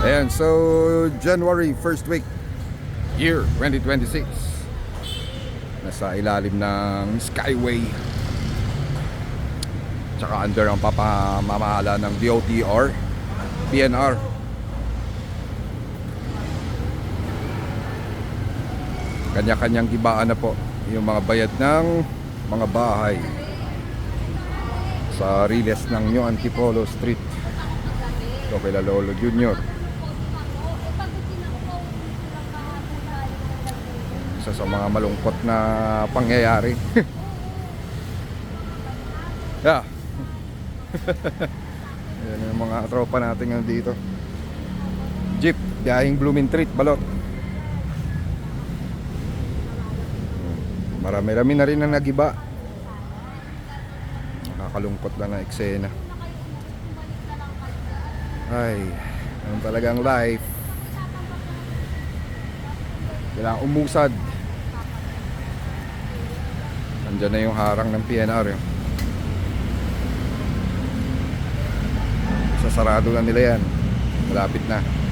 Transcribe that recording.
Ayan, so January first week, year 2026. Nasa ilalim ng Skyway. Tsaka under ang papamamahala ng DOTR, PNR. Kanya-kanyang gibaan na po yung mga bayad ng mga bahay sa Riles ng New Antipolo Street. Ito kay Lolo Junior. Isa sa mga malungkot na pangyayari. Yeah. Yan yung mga tropa natin ngayon dito. Jeep, biyahing Blooming Treat, Balot. Marami-rami na rin ang nagiba. Nakakalungkot lang na eksena. Ay, ano talagang life. Kailangan umusad. Nandyan na yung harang ng PNR yun. Sasarado na nila yan. Malapit na.